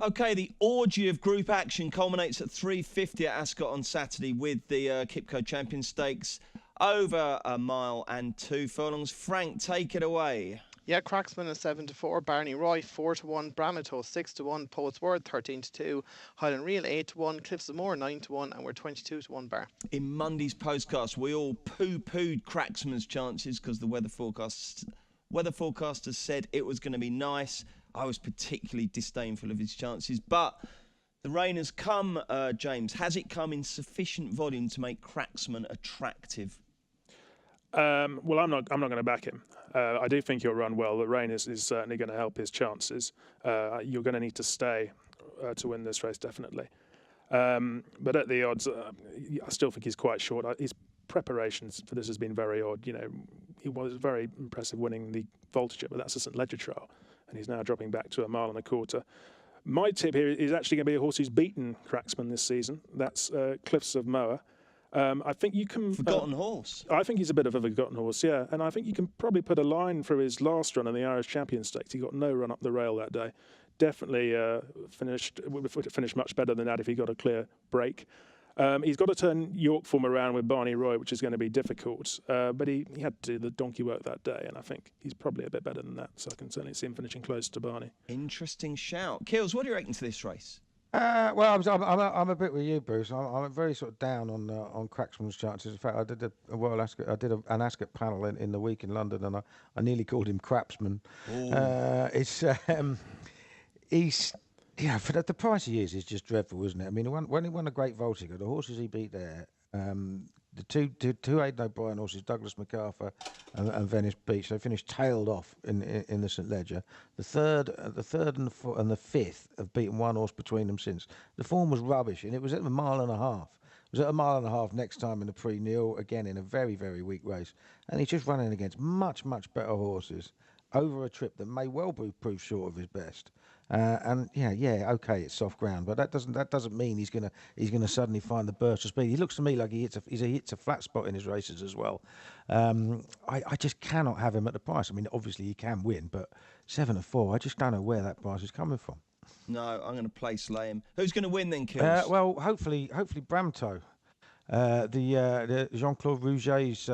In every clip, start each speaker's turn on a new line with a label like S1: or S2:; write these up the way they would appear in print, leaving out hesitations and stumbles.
S1: Okay, the orgy of group action culminates at 3:50 at Ascot on Saturday with the Kipco Champion Stakes over a mile and 2 furlongs. Frank, take it away.
S2: Yeah, Cracksman is 7-4, Barney Roy 4-1, Bramato 6-1, Poet's Word 13-2, Highland Reel 8-1, Cliffs of Moor 9-1, and we're 22-1 bar.
S1: In Monday's Postcast, we all poo-pooed Cracksman's chances because the weather forecasters said it was going to be nice. I was particularly disdainful of his chances, but the rain has come, James. Has it come in sufficient volume to make Cracksman attractive?
S3: Well, I'm not going to back him. I do think he'll run well. The rain is certainly going to help his chances. You're going to need to stay to win this race, definitely. But at the odds, I still think he's quite short. His preparations for this has been very odd. You know, he was very impressive winning the Voltigeur, but that's a St Ledger trial, and he's now dropping back to a mile and a quarter. My tip here is actually going to be a horse who's beaten Cracksman this season. That's Cliffs of Moher. I think you can...
S1: Forgotten horse.
S3: I think he's a bit of a forgotten horse, yeah. And I think you can probably put a line through his last run in the Irish Champion Stakes. He got no run up the rail that day. Definitely would finish much better than that if he got a clear break. He's got to turn York form around with Barney Roy, which is going to be difficult. But he had to do the donkey work that day, and I think he's probably a bit better than that. So I can certainly see him finishing close to Barney.
S1: Interesting shout. Kills, what do you reckon to this race?
S4: Well, I'm a bit with you, Bruce. I'm very sort of down on Cracksman's chances. In fact, I did an Ascot panel in the week in London, and I nearly called him Crapsman. He's for the price he is just dreadful, isn't it? I mean, when he won a Great Voltigeur, the horses he beat there, the two Aidan O'Brien horses, Douglas MacArthur and Venice Beach, they finished tailed off in the St Ledger. The third and the fifth have beaten one horse between them since. The form was rubbish, and it was at a mile and a half. It was at a mile and a half next time in the Prix-Neil, again in a very, very weak race. And he's just running against much, much better horses over a trip that may well prove short of his best. Okay, it's soft ground, but that doesn't mean he's gonna suddenly find the burst of speed. He looks to me like he hits a flat spot in his races as well. I just cannot have him at the price. I mean, obviously he can win, but 7-4, I just don't know where that price is coming from.
S1: No, I'm going to place lay him. Who's going to win then, Kills?
S4: Well, hopefully Bramto, the Jean-Claude Rouget's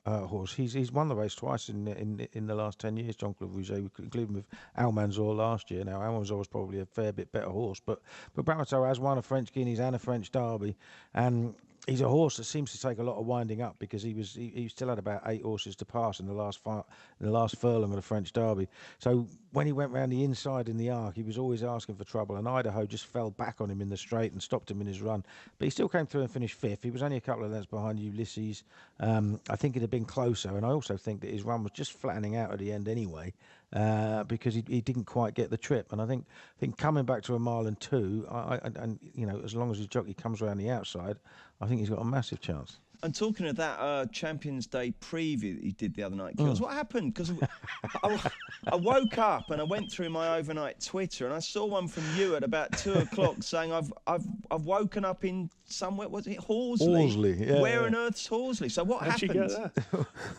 S4: horse. He's won the race twice in the last 10 years, Jean-Claude Rouget, including with Almanzor last year. Now, Almanzor was probably a fair bit better horse, but Bramato has won a French Guineas and a French Derby, and he's a horse that seems to take a lot of winding up because he still had about 8 horses to pass in the last furlong of the French Derby. So when he went round the inside in the arc, he was always asking for trouble, and Idaho just fell back on him in the straight and stopped him in his run. But he still came through and finished 5th. He was only a couple of lengths behind Ulysses. I think it'd have been closer, and I also think that his run was just flattening out at the end anyway, because he didn't quite get the trip. And I think coming back to a mile and 2, and as long as his jockey comes around the outside, I think he's got a massive chance.
S1: And talking of that Champions Day preview that he did the other night, Kills, what happened? Because I woke up and I went through my overnight Twitter and I saw one from you at about 2:00 saying I've woken up in somewhere. Was it Horsley?
S4: Horsley, yeah.
S1: Where on earth's Horsley? So what happened?
S3: How'd you get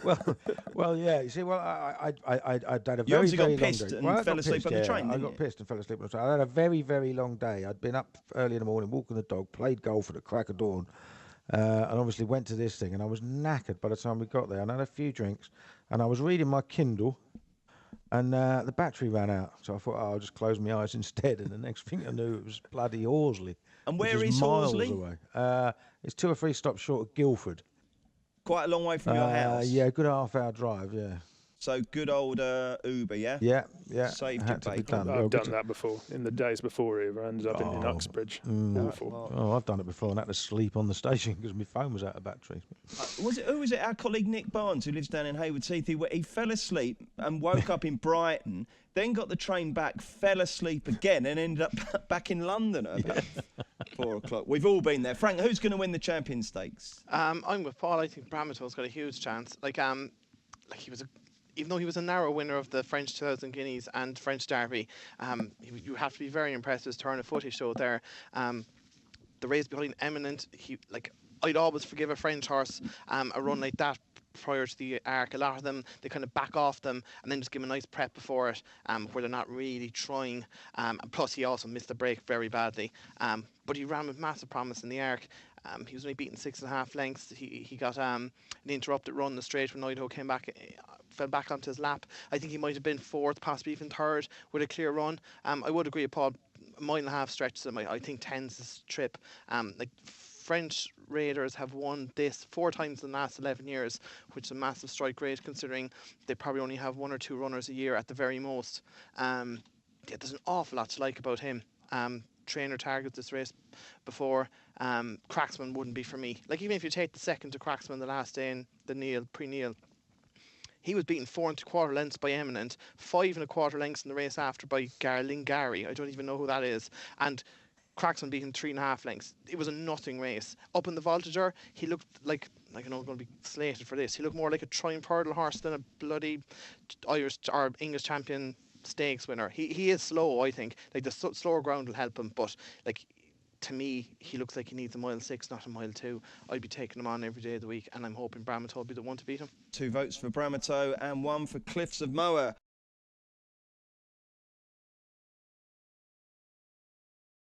S3: that?
S4: well, yeah. You see, I had a very,
S1: you obviously
S4: very
S1: got
S4: long
S1: pissed
S4: day.
S1: and fell asleep on the train.
S4: I got pissed and fell asleep on the train. I had a very, very long day. I'd been up early in the morning, walking the dog, played golf at the crack of dawn. And obviously went to this thing, and I was knackered by the time we got there. And I had a few drinks, and I was reading my Kindle, and the battery ran out. So I thought, I'll just close my eyes instead. And the next thing I knew, it was bloody Horsley.
S1: And where is
S4: miles
S1: Horsley?
S4: Away. It's 2 or 3 stops short of Guildford.
S1: Quite a long way from your house.
S4: Yeah, a good half-hour drive. Yeah.
S1: So good old Uber, yeah?
S4: Yeah.
S1: Saved your bacon.
S3: I've done that before. In the days before Uber, I ended up in Uxbridge. Awful.
S4: Oh, I've done it before and had to sleep on the station because my phone was out of battery.
S1: Who was it? Our colleague Nick Barnes, who lives down in Hayward Heath. He fell asleep and woke up in Brighton, then got the train back, fell asleep again, and ended up back in London at about 4:00. We've all been there. Frank, who's going to win the Champion Stakes? I'm
S2: with Paul. I think Bramato's got a huge chance. Even though he was a narrow winner of the French 2000 Guineas and French Derby, you have to be very impressed with his turn of foot he showed there. The race behind Eminent, I'd always forgive a French horse a run like that prior to the arc. A lot of them, they kind of back off them and then just give them a nice prep before it, where they're not really trying. And plus, he also missed the break very badly. But he ran with massive promise in the arc. He was only beaten 6.5 lengths. He got an interrupted run in the straight when Idaho came back, fell back onto his lap. I think he might have been fourth, possibly even third, with a clear run. I would agree with Paul. A mile and a half stretch them. I think 10's this trip. Like French Raiders have won this 4 times in the last 11 years, which is a massive strike rate considering they probably only have 1 or 2 runners a year at the very most. There's an awful lot to like about him. Trainer targets this race before. Cracksman wouldn't be for me. Like, even if you take the second to Cracksman the last day in the pre-Neil, he was beaten 4 1/4 lengths by Eminent, 5 1/4 lengths in the race after by Gary. I don't even know who that is. And Cracksman beaten 3.5 lengths. It was a nothing race. Up in the Voltager, he looked like I know I'm going to be slated for this. He looked more like a Triumph hurdle horse than a bloody Irish or English champion stakes winner. He is slow, I think. Like, the slower ground will help him, but like, to me, he looks like he needs a 1.6 miles, not a 1.2 miles. I'd be taking him on every day of the week, and I'm hoping Bramito will be the one to beat him.
S1: 2 votes for Bramito and 1 for Cliffs of Moher.